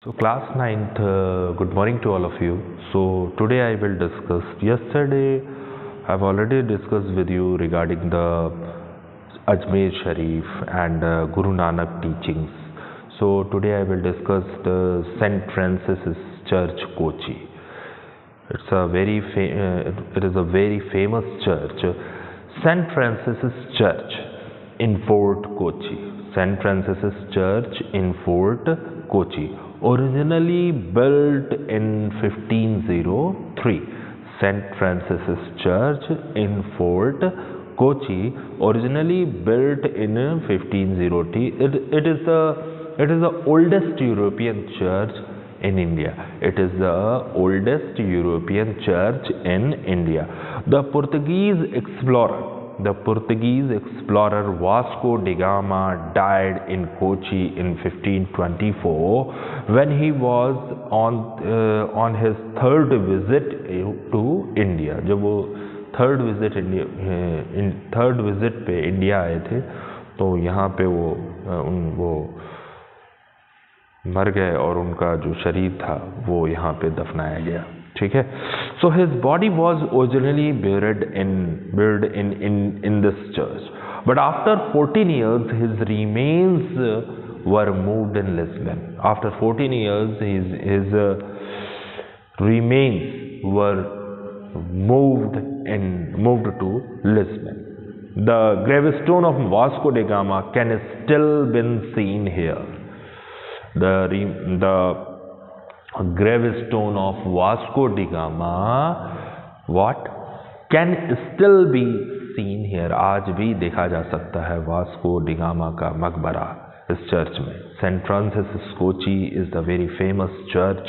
So class 9th, good morning to all of you. So today I will discuss, yesterday I've already discussed with you regarding the Ajmer Sharif and Guru Nanak teachings. So today I will discuss the St. Francis Church, Kochi. It is a very famous church, St. Francis Church in Fort Kochi. St. Francis Church in Fort Kochi, originally built in 1503. St. Francis Church in Fort Kochi, originally built in 1503. It is the oldest European church in India. It is the oldest European church in India. The Portuguese explorer Vasco da Gama died in Kochi in 1524 when he was on his third visit to India. जब वो third visit पे India आए थे तो यहाँ पे वो मर गए और उनका जो शरीर था वो यहाँ पे दफनाया गया. ठीक है. So his body was originally buried in this church, but after 14 years his remains were moved in Lisbon. After 14 years his remains were moved to Lisbon. The gravestone of Vasco da Gama can still be seen here. The gravestone of Vasco da Gama can still be seen here. आज भी देखा जा सकता है Vasco da Gama का मकबरा इस church में. St. Francis Kochi is the very famous church.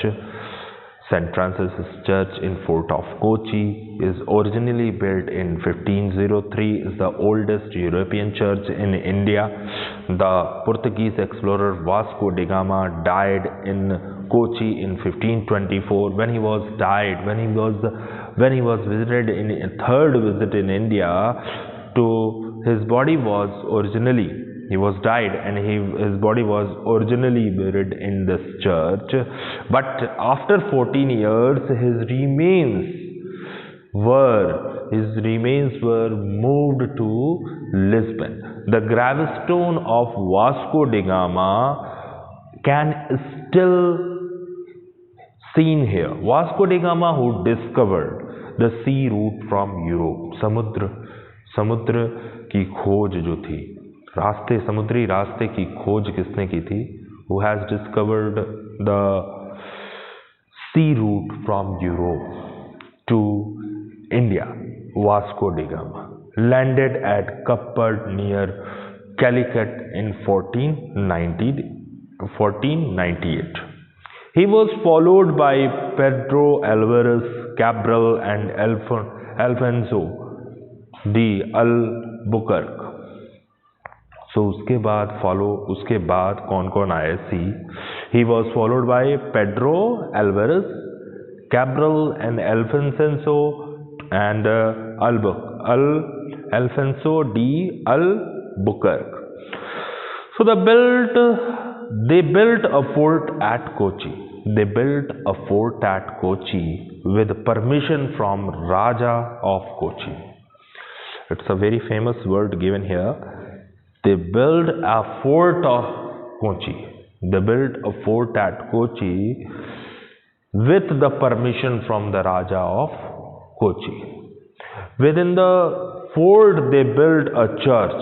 St. Francis Church in Fort of Kochi is originally built in 1503. Is the oldest European church in India. The Portuguese explorer Vasco da Gama died in Kochi in 1524. When he was visited in a third visit in India, his body was originally. He was died and his body was originally buried in this church, but after 14 years his remains were moved to Lisbon. The gravestone of Vasco da Gama can still seen here. Vasco da Gama, who discovered the sea route from Europe, समुद्र की खोज जो थी, समुद्री रास्ते की खोज किसने की थी? Who has discovered the sea route from Europe to India? Vasco da Gama landed at Cappad near Calicut in 1498. He was followed by Pedro Alvarez Cabral and Alfonso de Albuquerque. So उसके बाद कौन आए? He was followed by Pedro Alvarez Cabral and Alfonso and Alfonso de Albuquerque. So they built a fort at Kochi. With permission from Raja of Kochi. It's a very famous word given here. They built a fort at Kochi with the permission from the Raja of Kochi. Within the fort they built a church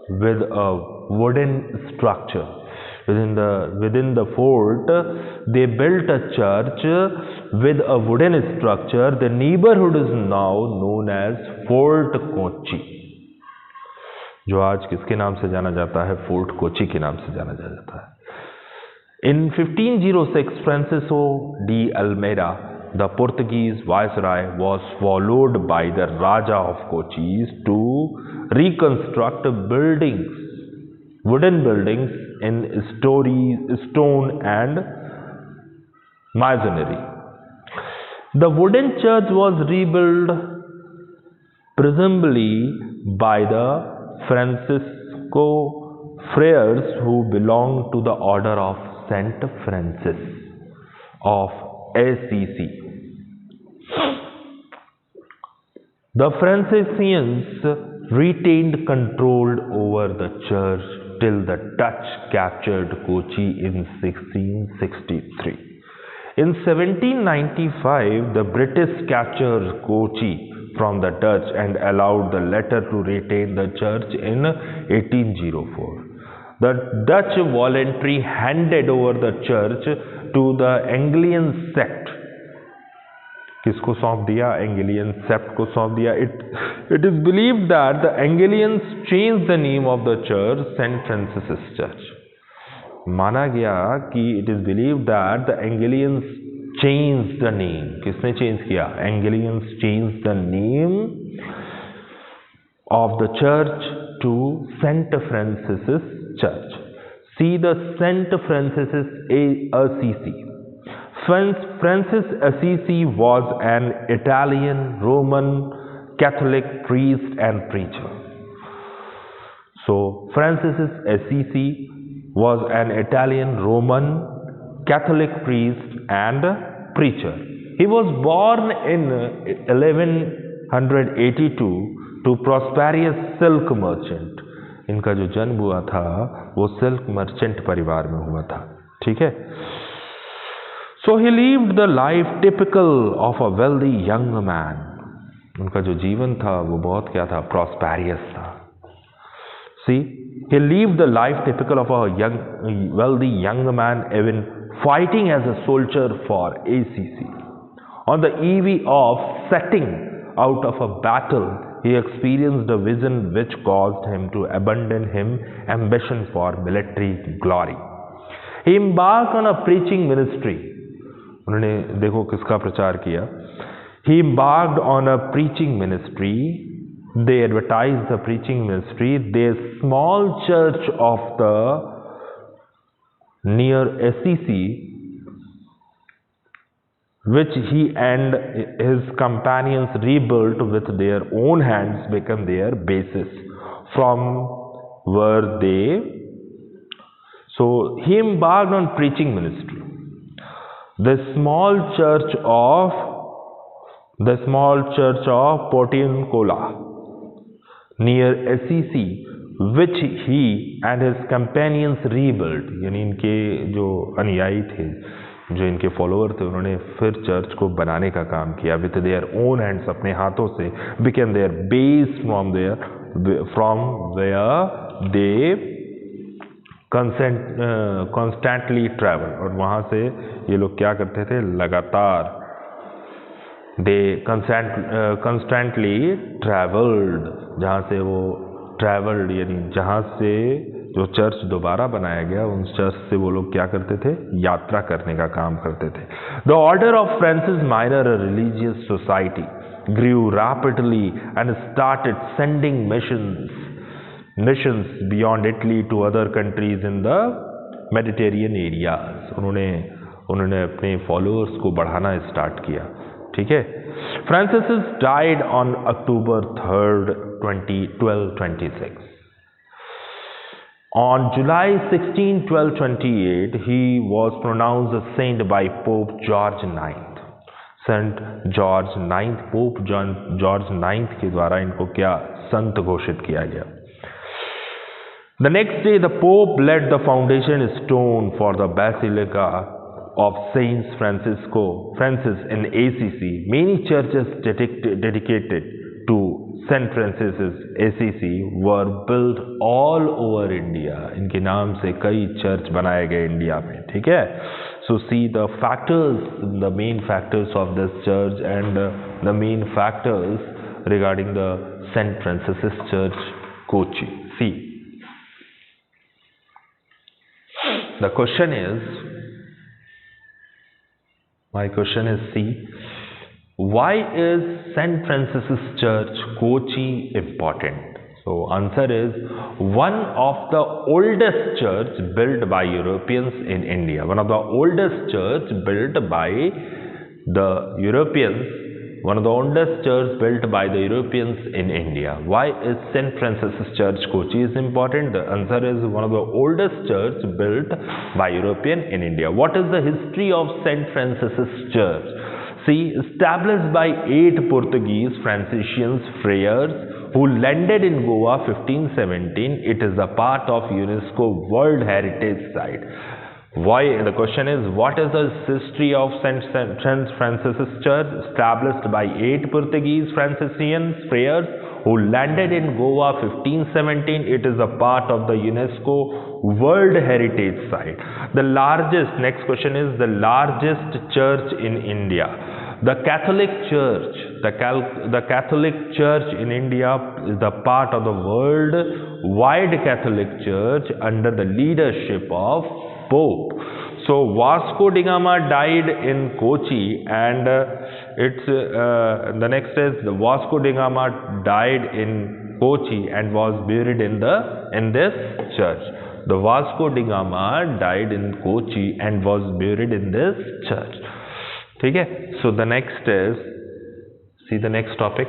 with a wooden structure. Within the fort they built a church with a wooden structure. The neighborhood is now known as Fort Kochi, जो आज किसके नाम से जाना जाता है? Fort Kochi के नाम से जाना जाता है. In 1506, Francisco de Almeida, the Portuguese viceroy, was followed by the Raja of Kochi to reconstruct wooden buildings in stone and masonry. The wooden church was rebuilt presumably by the Francisco friars who belonged to the order of St. Francis. of Assisi. The Franciscans retained control over the church till the Dutch captured Kochi in 1663. In 1795, the British captured Kochi from the Dutch and allowed the latter to retain the church in 1804. The Dutch voluntarily handed over the church to the Anglican sect. किसको सौंप दिया? एंगलियन सेप्ट को सौंप दिया. It is believed that the Anglicans changed the name of the church St. Francis Church. माना गया कि it is believed that the Anglicans changed the name. किसने चेंज किया? Anglicans changed the name of the church to St. Francis Church. See the St. Francis Assisi. Francis Assisi was an Italian Roman Catholic priest and preacher. So Francis Assisi was an Italian Roman Catholic priest and preacher. He was born in 1182 to prosperous silk merchant. इनका जो जन्म हुआ था वो silk merchant परिवार में हुआ था. ठीक है. So he lived the life typical of a wealthy young man. उनका जो जीवन था वो बहुत क्या था? Prosperous था. See, he lived the life typical of a wealthy young man, even fighting as a soldier for ACC. On the eve of setting out of a battle, he experienced a vision which caused him to abandon his ambition for military glory. He embarked on a preaching ministry. उन्होंने देखो किसका प्रचार किया. He embarked on a preaching ministry. They advertised the preaching ministry. Their small church of the near Assisi, which he and his companions rebuilt with their own hands, became their basis from where they. So he embarked on preaching ministry. The small church of Portiuncula near Assisi, which he and his companions rebuilt. यानी इनके जो अनुयायी थे, जो इनके follower थे, उन्होंने फिर चर्च को बनाने का काम किया. with their own hands, अपने हाथों से, became their base from where they constantly travel. और वहाँ से ये लोग क्या करते थे? लगातार they constantly traveled. जहाँ से वो traveled यानी जहाँ से जो चर्च दोबारा बनाया गया, उन चर्च से वो लोग क्या करते थे? यात्रा करने का काम करते थे. The order of Francis Minor, a religious society, grew rapidly and started sending missions beyond Italy to other countries in the Mediterranean areas. उन्होंने अपने फॉलोअर्स को बढ़ाना स्टार्ट किया. ठीक है. Francis died on October 3rd, 1226. On July 16, 1228, he was pronounced a saint by Pope George IX. Saint George IX, Pope George IX के द्वारा इनको क्या? संत घोषित किया गया. The next day, the Pope laid the foundation stone for the Basilica of Saint Francis in Assisi. Many churches dedicated to Saint Francis Assisi were built all over India. इनके नाम से कई चर्च बनाए गए इंडिया में. ठीक है. So see the factors, the main factors of this church and the main factors regarding the Saint Francis Church, Kochi. See. The question is, my question is, see, why is St. Francis Church, Kochi important? So answer is, one of the oldest church built by Europeans in India. One of the oldest church built by the Europeans one of the oldest church built by the Europeans in India. Why is St. Francis Church, Kochi is important? The answer is one of the oldest church built by European in India. What is the history of St. Francis Church? See, established by 8 Portuguese Franciscan friars who landed in Goa 1517, it is a part of UNESCO World Heritage Site. Why? The question is, what is the history of St. Francis Church? Established by 8 Portuguese Franciscan friars who landed in Goa 1517. It is a part of the UNESCO World Heritage Site. The largest, next question is, the largest church in India. The Catholic Church, the Catholic Church in India is the part of the worldwide Catholic Church under the leadership of Pope. So Vasco da Gama died in Kochi, and the next is the Vasco da Gama died in Kochi and was buried in this church. The Vasco da Gama died in Kochi and was buried in this church. Okay? So the next is, see the next topic.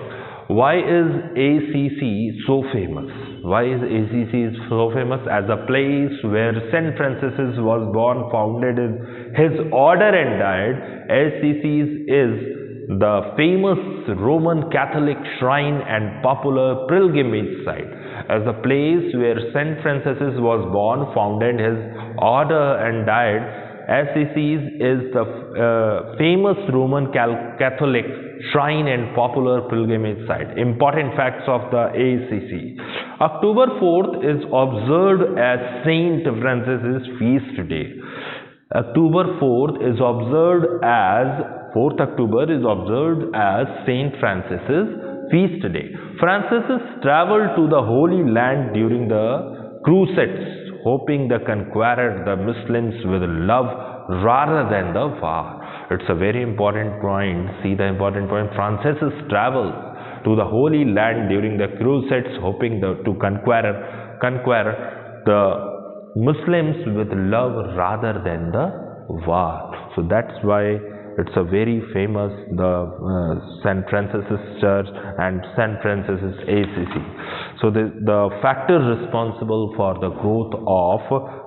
Why is ACC so famous? Why is ACC so famous? As a place where St. Francis was born, founded his order and died, ACC is the famous Roman Catholic shrine and popular pilgrimage site. As a place where St. Francis was born, founded his order and died, ACC is the famous Roman Catholic shrine and popular pilgrimage site. Important facts of the ACC. October 4th is observed as St. Francis' feast day. October 4th is observed as 4th October is observed as St. Francis' feast day. Francis traveled to the Holy Land during the Crusades, hoping to conquer the Muslims with love rather than the war. It's a very important point. See the important point. Francis travels to the Holy Land during the Crusades, hoping to conquer the Muslims with love rather than the war. So that's why it's a very famous, the St. Francis Church and St. Francis ACC. So the factors responsible for the growth of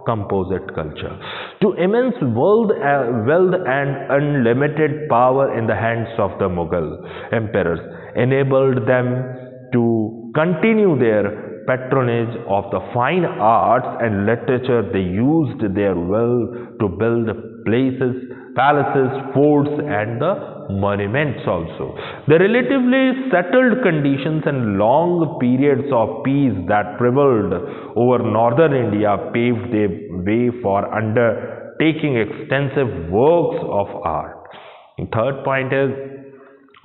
composite culture. To immense wealth and unlimited power in the hands of the Mughal emperors enabled them to continue their patronage of the fine arts and literature. They used their wealth to build places, palaces, forts, and the monuments also. The relatively settled conditions and long periods of peace that prevailed over northern India paved the way for undertaking extensive works of art. The third point is,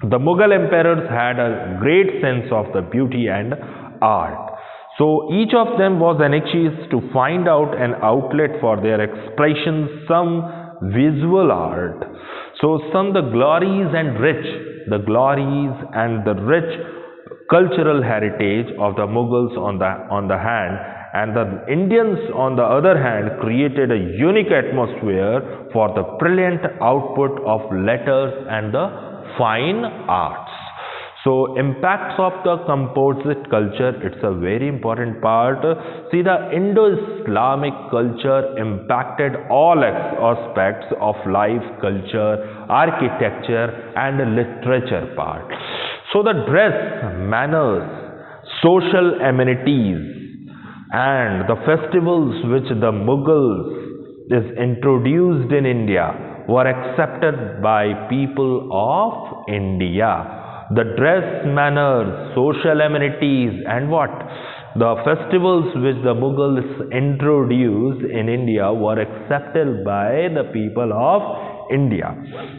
the Mughal emperors had a great sense of the beauty and art. So each of them was anxious to find out an outlet for their expression, some visual art. So some the glories and rich cultural heritage of the Mughals on the hand, and the Indians on the other hand created a unique atmosphere for the brilliant output of letters and the fine arts. So impacts of the composite culture, it's a very important part. See, the Indo-Islamic culture impacted all aspects of life, culture, architecture and literature part. So the dress, manners, social amenities and the festivals which the Mughals is introduced in India were accepted by people of India. The dress, manners, social amenities and what? The festivals which the Mughals introduced in India were accepted by the people of India.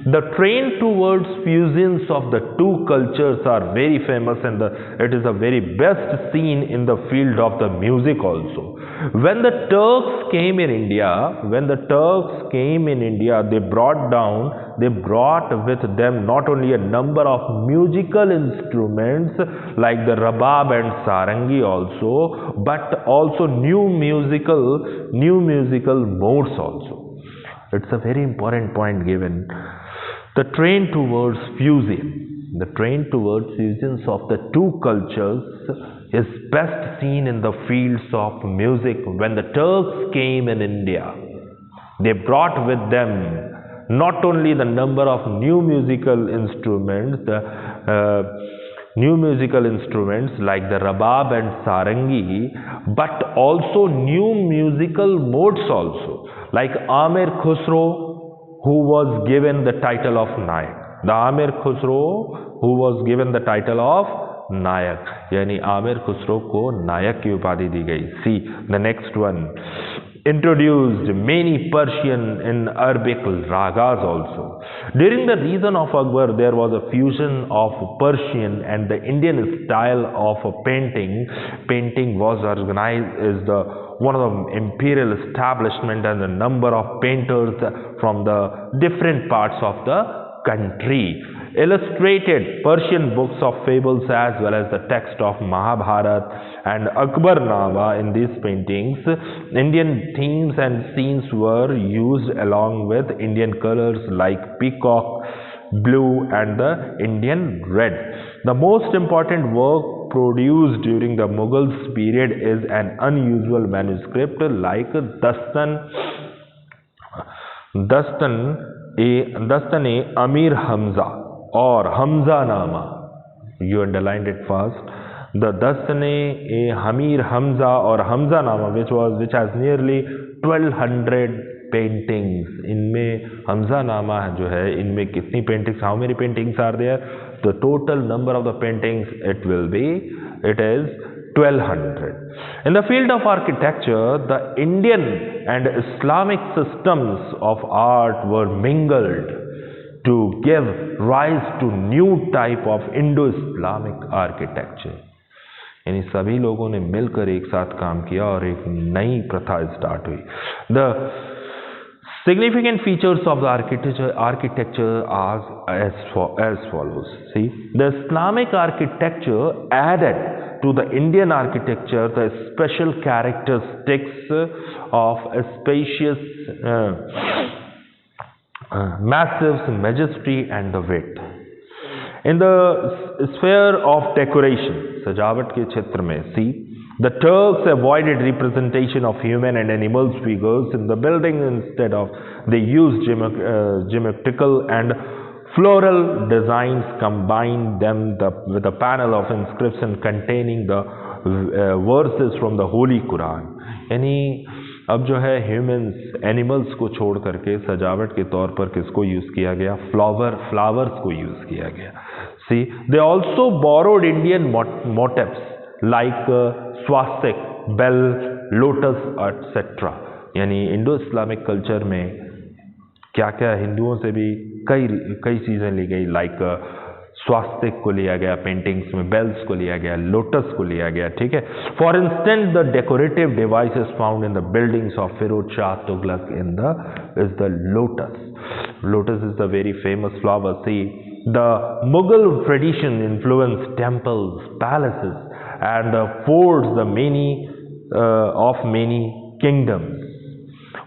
The trend towards fusions of the two cultures are very famous, and it is a very best seen in the field of the music also. When the Turks came in India, they brought with them not only a number of musical instruments like the rabab and sarangi also, but also new musical modes also. It's a very important point given. The trend towards fusion. The trend towards fusions of the two cultures is best seen in the fields of music. When the Turks came in India, they brought with them not only the number of new musical instruments, like the rabab and sarangi, but also new musical modes also, like Amir Khusro, who was given the title of Nayak. The Amir Khusro who was given the title of Nayak, यानी आमिर खुसरो को नायक की उपाधि दी गई. See the next one. Introduced many Persian in Arabic ragas also. During the reign of Akbar, there was a fusion of Persian and the Indian style of painting. Painting was organized as one of the imperial establishment, and the number of painters from the different parts of the country. Illustrated Persian books of fables as well as the text of Mahabharat and Akbarnama. In these paintings, Indian themes and scenes were used along with Indian colors like peacock blue and the Indian red. The most important work produced during the Mughals period is an unusual manuscript like Dastan-e Amir Hamza or Hamza Nama. You underlined it first. The Dastan-e Amir Hamza or Hamza Nama, which has nearly 1200 paintings. इनमें Hamza Nama जो है, इनमें कितनी paintings? How many paintings are there? The total number of the paintings it is 1200. In the field of architecture, the Indian and Islamic systems of art were mingled to give rise to new type of Indo-Islamic architecture. यानी सभी लोगों ने मिलकर एक साथ काम किया और एक नई प्रथा स्टार्ट हुई. The significant features of the architecture are as follows. See, the Islamic architecture added to the Indian architecture the special characteristics of a spacious, massive majesty and the width. In the sphere of decoration, सजावट के क्षेत्र में, see, the Turks avoided representation of human and animal figures in the building. Instead of, they used geometrical and floral designs, combined them with a panel of inscription containing the verses from the Holy Quran. यानी अब जो है humans animals को छोड़ करके सजावट के तौर पर किसको यूज किया गया? फ्लावर्स को यूज किया गया. See, they also borrowed Indian motifs like swastik, bell, lotus, etc. यानी इंडो इस्लामिक कल्चर में क्या क्या हिंदुओं से भी कई चीज़ें ली गई, लाइक स्वास्तिक को लिया गया पेंटिंग्स में, बेल्स को लिया गया, लोटस को लिया गया. ठीक है. For instance the decorative devices found in the buildings of Firoz Shah Tughlaq is the lotus. Lotus is the very famous flower. See, the Mughal tradition influenced temples, palaces, and forts of many kingdoms.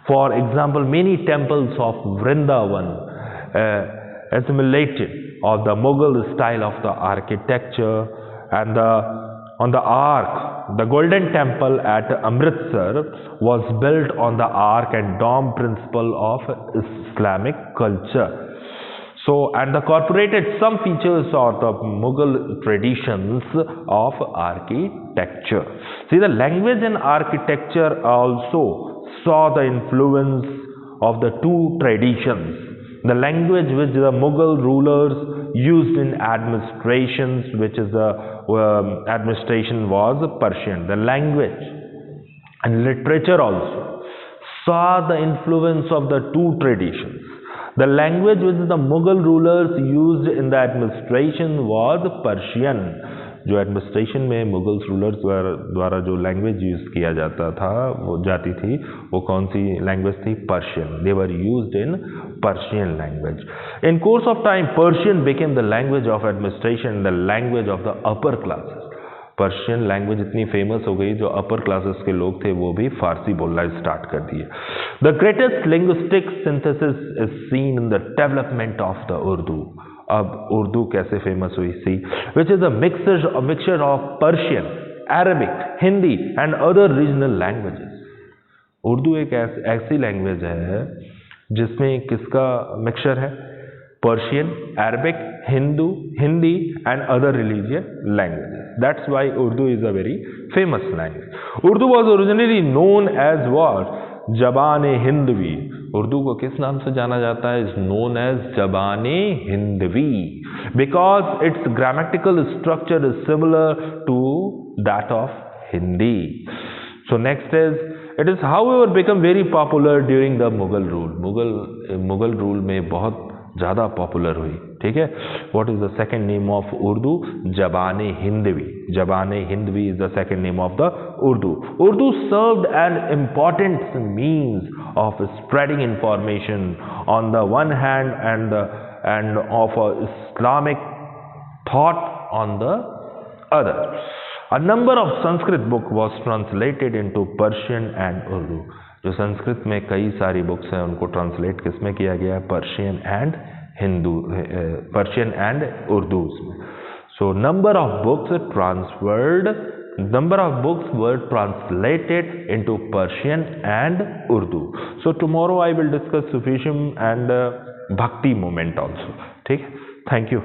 For example, many temples of Vrindavan assimilated of the Mughal style of the architecture. And on the Ark, the Golden Temple at Amritsar was built on the Ark and Dome principle of Islamic culture. So, and the incorporated some features of the Mughal traditions of architecture. See, the language and architecture also saw the influence of the two traditions. The language which the Mughal rulers used in administrations, which is the administration, was Persian. The language and literature also saw the influence of the two traditions. The language which the Mughal rulers used in the administration was Persian. जो administration में Mughals rulers द्वारा जो language use किया जाती थी वो कौन सी language थी? Persian. They were used in Persian language. In course of time Persian became the language of administration, the language of the upper classes. Persian language इतनी फेमस हो गई, जो अपर क्लासेस के लोग थे वो भी फारसी बोलना स्टार्ट कर दिए. The greatest linguistic synthesis is seen in the development of the Urdu. अब उर्दू कैसे फेमस हुई? See, which is a mixture of Persian, Arabic, Hindi and other regional languages. Urdu एक ऐसी लैंग्वेज है जिसमें किसका मिक्सचर है? Persian, Arabic, Hindi and other religion languages. That's why Urdu is a very famous language. Urdu was originally known as what? Zaban Hindavi. Urdu को किस नाम से जाना जाता है? Is known as Zaban Hindavi because its grammatical structure is similar to that of Hindi. So next is, it is however become very popular during the Mughal rule. Mughal rule में बहुत ज़्यादा पॉपुलर हुई, ठीक है। What is the second name of Urdu? जबान हिंदवी। जबान Hindavi is the second name of the Urdu. Urdu served an important means of spreading information on the one hand and of Islamic thought on the other. A number of Sanskrit book was translated into Persian and Urdu. जो संस्कृत में कई सारी books हैं उनको translate किस में किया गया है? पर्शियन एंड उर्दू में। So number of books were translated into Persian and Urdu. So tomorrow I will discuss Sufism and bhakti movement also, ठीक है। Thank you.